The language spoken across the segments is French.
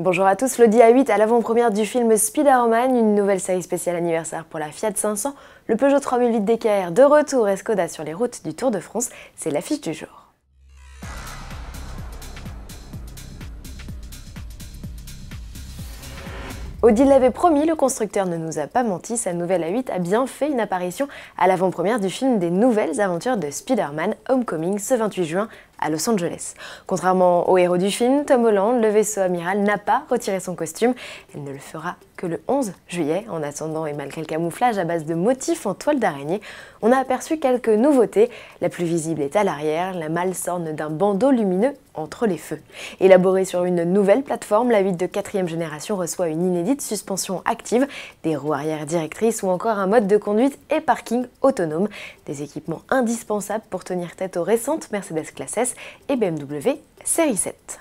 Bonjour à tous, l'Audi A8 à l'avant-première du film Spider-Man, une nouvelle série spéciale anniversaire pour la Fiat 500, le Peugeot 3008 DKR de retour et Skoda sur les routes du Tour de France, c'est l'affiche du jour. Audi l'avait promis, le constructeur ne nous a pas menti, sa nouvelle A8 a bien fait une apparition à l'avant-première du film des nouvelles aventures de Spider-Man Homecoming ce 28 juin à Los Angeles. Contrairement au héros du film, Tom Holland, le vaisseau amiral n'a pas retiré son costume. Elle ne le fera que le 11 juillet. En attendant et malgré le camouflage à base de motifs en toile d'araignée, on a aperçu quelques nouveautés. La plus visible est à l'arrière, la malle s'orne d'un bandeau lumineux entre les feux. Élaborée sur une nouvelle plateforme, la 8 de 4e génération reçoit une inédite suspension active, des roues arrière directrices ou encore un mode de conduite et parking autonome. Des équipements indispensables pour tenir tête aux récentes Mercedes Classe S et BMW Série 7.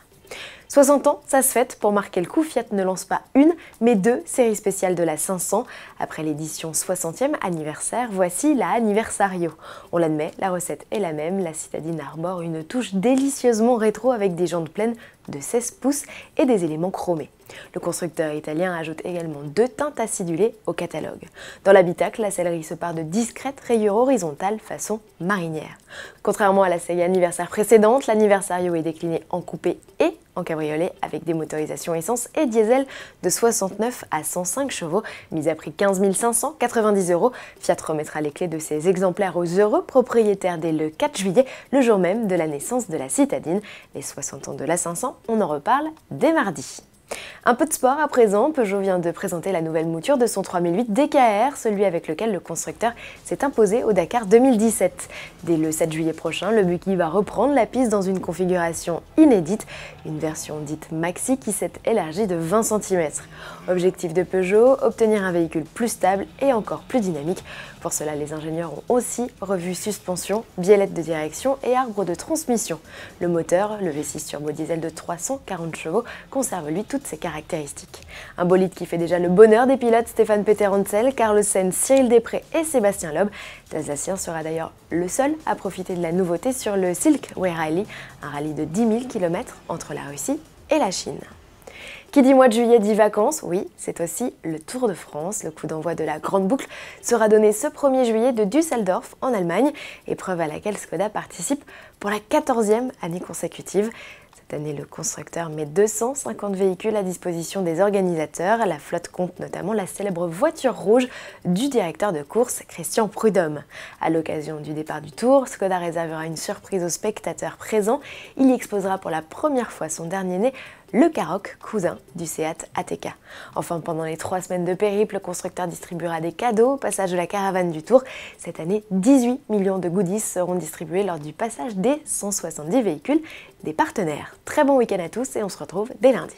60 ans, ça se fête. Pour marquer le coup, Fiat ne lance pas une, mais deux séries spéciales de la 500. Après l'édition 60e anniversaire, voici la Anniversario. On l'admet, la recette est la même, la citadine arbore une touche délicieusement rétro avec des jantes pleines de 16 pouces et des éléments chromés. Le constructeur italien ajoute également 2 teintes acidulées au catalogue. Dans l'habitacle, la sellerie se part de discrètes rayures horizontales façon marinière. Contrairement à la série anniversaire précédente, l'Anniversario est décliné en coupé et en cabriolet avec des motorisations essence et diesel de 69 à 105 chevaux, mise à prix 15 590 €. Fiat remettra les clés de ces exemplaires aux heureux propriétaires dès le 4 juillet, le jour même de la naissance de la citadine. Les 60 ans de la 500, on en reparle dès mardi. Un peu de sport à présent, Peugeot vient de présenter la nouvelle mouture de son 3008 DKR, celui avec lequel le constructeur s'est imposé au Dakar 2017. Dès le 7 juillet prochain, le Buki va reprendre la piste dans une configuration inédite, une version dite Maxi qui s'est élargie de 20 cm. Objectif de Peugeot, obtenir un véhicule plus stable et encore plus dynamique. Pour cela, les ingénieurs ont aussi revu suspension, biellette de direction et arbre de transmission. Le moteur, le V6 turbo diesel de 340 chevaux, conserve lui toutes ses caractéristiques. Un bolide qui fait déjà le bonheur des pilotes Stéphane Peter-Hansel, Carlos Sainz, Cyril Després et Sébastien Loeb. L'Alsacien sera d'ailleurs le seul à profiter de la nouveauté sur le Silkway Rally, un rallye de 10 000 km entre la Russie et la Chine. Qui dit mois de juillet dit vacances, oui, c'est aussi le Tour de France. Le coup d'envoi de la Grande Boucle sera donné ce 1er juillet de Düsseldorf en Allemagne, épreuve à laquelle Skoda participe pour la 14e année consécutive. Cette année, le constructeur met 250 véhicules à disposition des organisateurs. La flotte compte notamment la célèbre voiture rouge du directeur de course Christian Prudhomme. À l'occasion du départ du Tour, Skoda réservera une surprise aux spectateurs présents. Il y exposera pour la première fois son dernier né, le Karoq, cousin du Seat ATK. Enfin, pendant les 3 semaines de périple, le constructeur distribuera des cadeaux au passage de la caravane du Tour. Cette année, 18 millions de goodies seront distribués lors du passage des 170 véhicules des partenaires. Très bon week-end à tous et on se retrouve dès lundi.